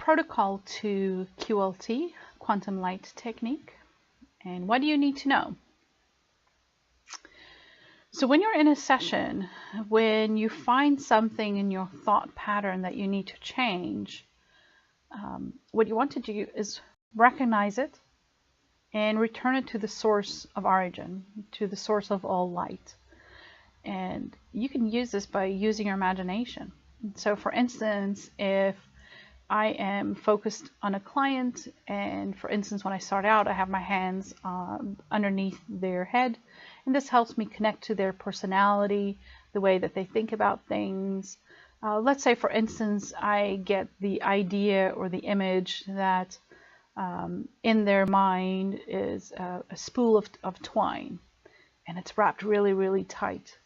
protocol to QLT, quantum light technique. And what do you need to know? So when you're in a session, when you find something in your thought pattern that you need to change, what you want to do is recognize it and return it to the source of origin, to the source of all light. And you can use this by using your imagination. So for instance, if I am focused on a client, and for instance, when I start out, I have my hands underneath their head, and this helps me connect to their personality, the way that they think about things. Let's say, for instance, I get the idea or the image that in their mind is a spool of twine, and it's wrapped really, really tight.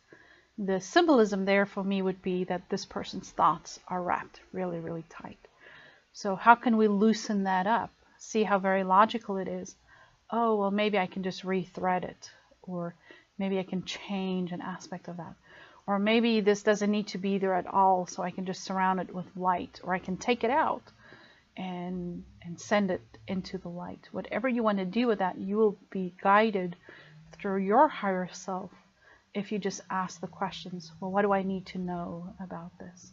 The symbolism there for me would be that this person's thoughts are wrapped really, really tight. So how can we loosen that up? See how very logical it is. Oh, well, maybe I can just rethread it, or maybe I can change an aspect of that. Or maybe this doesn't need to be there at all, so I can just surround it with light, or I can take it out and send it into the light. Whatever you want to do with that, you will be guided through your higher self if you just ask the questions, well, what do I need to know about this?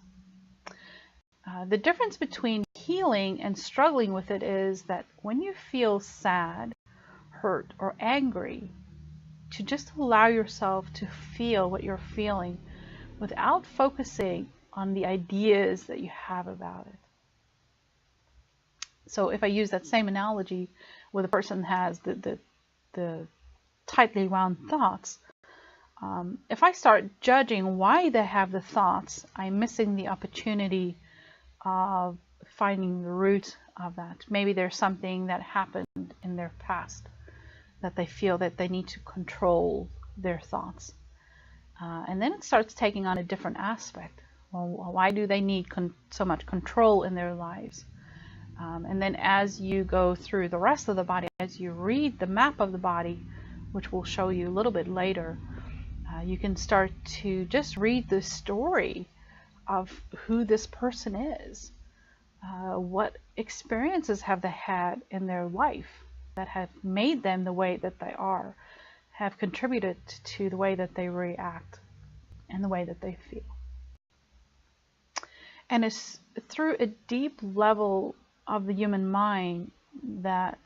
The difference between healing and struggling with it is that when you feel sad, hurt, or angry, to just allow yourself to feel what you're feeling without focusing on the ideas that you have about it. So if I use that same analogy where the person has the tightly wound thoughts, if I start judging why they have the thoughts, I'm missing the opportunity of finding the root of that. Maybe there's something that happened in their past that they feel that they need to control their thoughts. And then it starts taking on a different aspect. Well, why do they need so much control in their lives? And then as you go through the rest of the body, as you read the map of the body, which we'll show you a little bit later, you can start to just read the story of who this person is. What experiences have they had in their life that have made them the way that they are, have contributed to the way that they react and the way that they feel. And it's through a deep level of the human mind that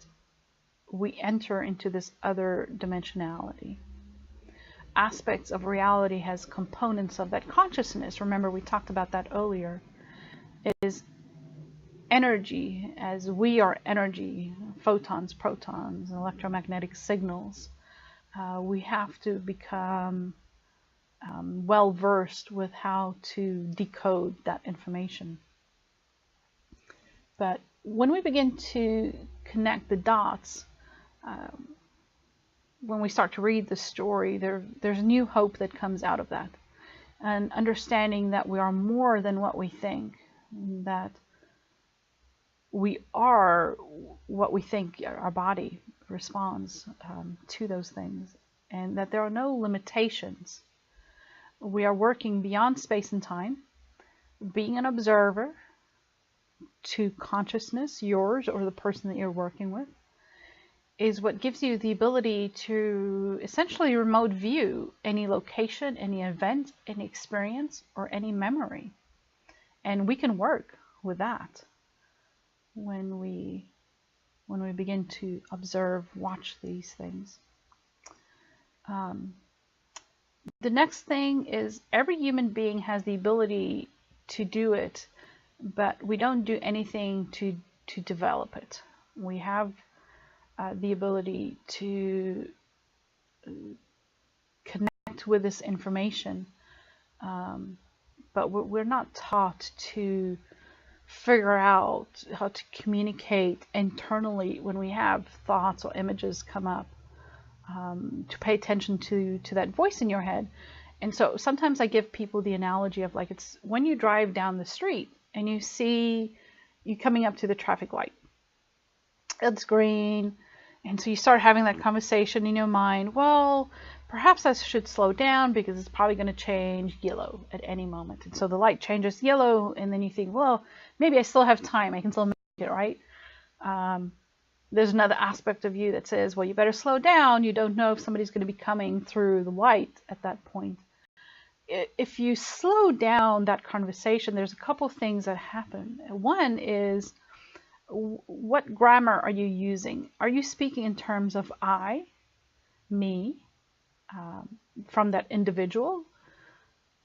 we enter into this other dimensionality. Aspects of reality has components of that consciousness. Remember, we talked about that earlier. It is energy, as we are energy, photons, protons, and electromagnetic signals. We have to become well versed with how to decode that information. But when we begin to connect the dots, when we start to read the story, there's new hope that comes out of that. And understanding that we are more than what we think, that we are what we think. Our body responds to those things, and that there are no limitations. We are working beyond space and time, being an observer to consciousness, yours or the person that you're working with, is what gives you the ability to essentially remote view any location, any event, any experience, or any memory. And we can work with that when we begin to observe, watch these things. The next thing is every human being has the ability to do it, but we don't do anything to develop it. We have the ability to connect with this information, but we're not taught to figure out how to communicate internally when we have thoughts or images come up, to pay attention to that voice in your head. And so sometimes I give people the analogy of, like, it's when you drive down the street and you see you coming up to the traffic light. It's green. And so you start having that conversation in your mind, well, perhaps I should slow down because it's probably going to change yellow at any moment. And so the light changes yellow, and then you think, well, maybe I still have time. I can still make right? There's another aspect of you that says, well, you better slow down. You don't know if somebody's going to be coming through the light at that point. If you slow down that conversation, there's a couple things that happen. One is, what grammar are you using? Are you speaking in terms of I, me, from that individual?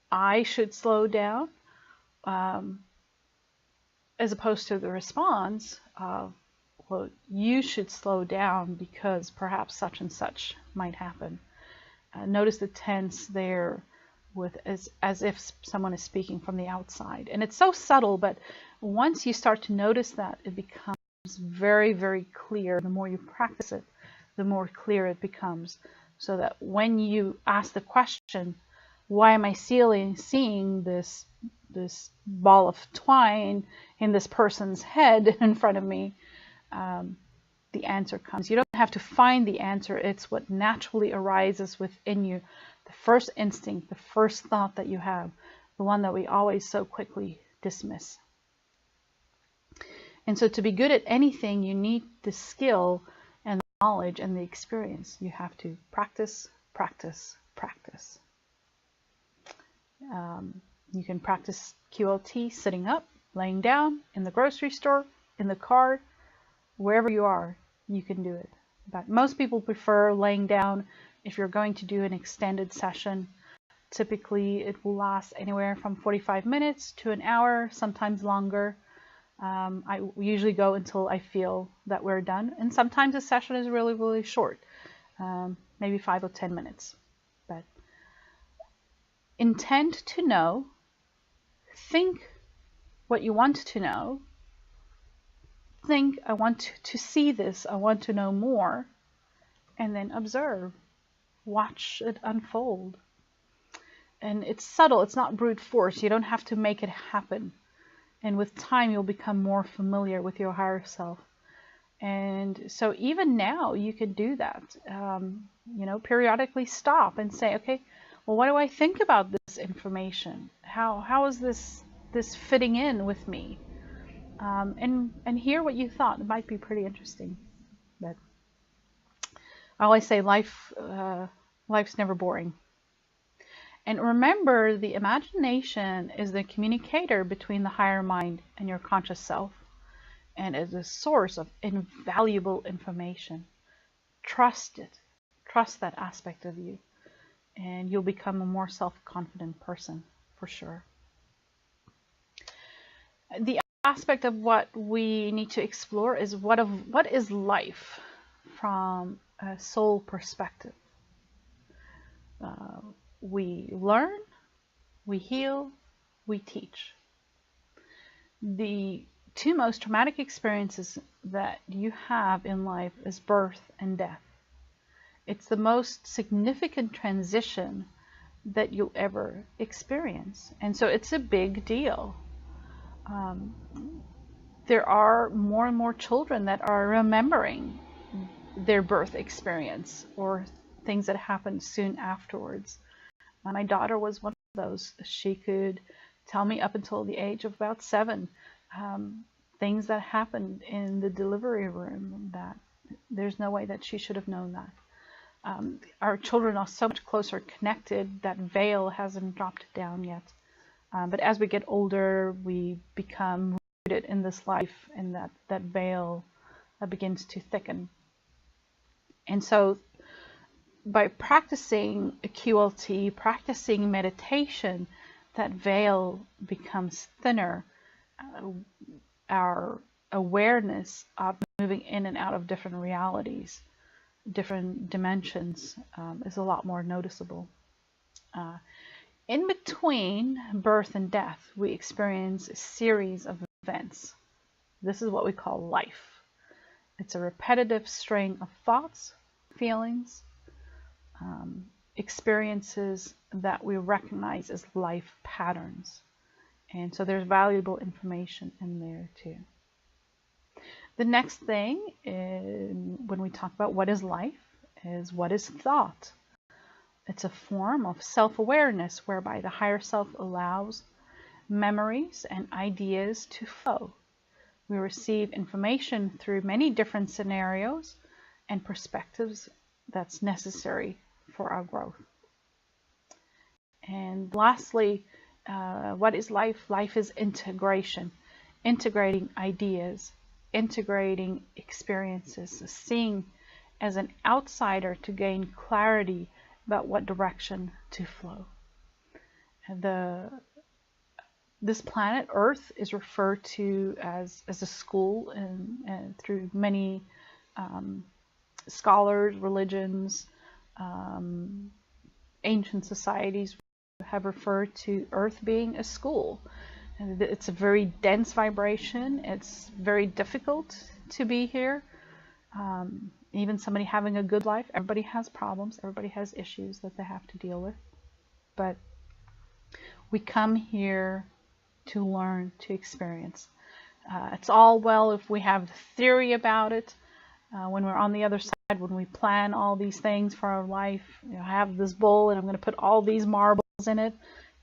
I should slow down, as opposed to the response of, well, you should slow down because perhaps such and such might happen. Notice the tense there, with as if someone is speaking from the outside. And it's so subtle, but once you start to notice that, it becomes very, very clear. The more you practice it, the more clear it becomes. So that when you ask the question, why am I seeing this ball of twine in this person's head in front of me, the answer comes. You don't have to find the answer. It's what naturally arises within you. The first instinct, the first thought that you have, the one that we always so quickly dismiss. And so to be good at anything, you need the skill and the knowledge and the experience. You have to practice, practice, practice. You can practice QLT sitting up, laying down, in the grocery store, in the car, wherever you are, you can do it. But most people prefer laying down. If you're going to do an extended session, typically it will last anywhere from 45 minutes to an hour, sometimes longer. I usually go until I feel that we're done. And sometimes a session is really, really short, maybe 5 or 10 minutes. But intend to know, think what you want to know, think, I want to see this, I want to know more, and then observe. Watch it unfold. And it's subtle, it's not brute force. You don't have to make it happen. And with time, you'll become more familiar with your higher self. And so even now, you can do that. Periodically stop and say, okay, well, what do I think about this information? How is this fitting in with me? And hear what you thought. It might be pretty interesting. But I always say life's never boring. And remember, the imagination is the communicator between the higher mind and your conscious self, and is a source of invaluable information. Trust it. Trust that aspect of you, and you'll become a more self-confident person for sure. The aspect of what we need to explore is what is life from a soul perspective. We learn, we heal, we teach. The two most traumatic experiences that you have in life is birth and death. It's the most significant transition that you'll ever experience. And so it's a big deal. There are more and more children that are remembering their birth experience or things that happened soon afterwards. My daughter was one of those. She could tell me up until the age of about 7 things that happened in the delivery room that there's no way that she should have known that. Our children are so much closer connected. That veil hasn't dropped down yet. But as we get older, we become rooted in this life, and that veil begins to thicken. And so by practicing a QLT, practicing meditation, that veil becomes thinner. Our awareness of moving in and out of different realities, different dimensions, is a lot more noticeable. In between birth and death, we experience a series of events. This is what we call life. It's a repetitive string of thoughts, feelings, experiences that we recognize as life patterns. And so there's valuable information in there too. The next thing when we talk about what is life is what is thought. It's a form of self-awareness whereby the higher self allows memories and ideas to flow. We receive information through many different scenarios and perspectives that's necessary for our growth. And lastly, what is life? Life is integration, integrating ideas, integrating experiences, seeing as an outsider to gain clarity about what direction to flow. This planet Earth is referred to as a school, and through many scholars, religions, ancient societies have referred to Earth being a school. And it's a very dense vibration. It's very difficult to be here. Even somebody having a good life, everybody has problems, everybody has issues that they have to deal with. But we come here to learn, to experience. It's all well if we have the theory about it. When we're on the other side, when we plan all these things for our life, I have this bowl and I'm going to put all these marbles in it,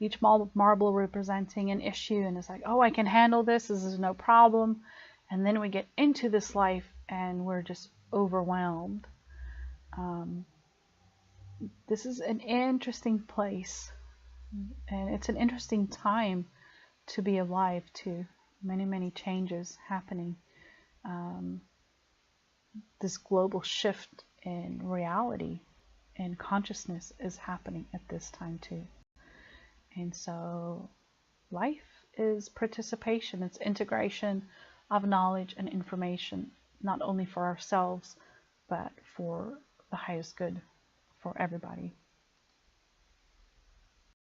each marble representing an issue, and it's like, oh, I can handle this is no problem. And then we get into this life and we're just overwhelmed. This is an interesting place, and it's an interesting time to be alive too. Many changes happening. This global shift in reality and consciousness is happening at this time too. And so life is participation, it's integration of knowledge and information, not only for ourselves, but for the highest good for everybody.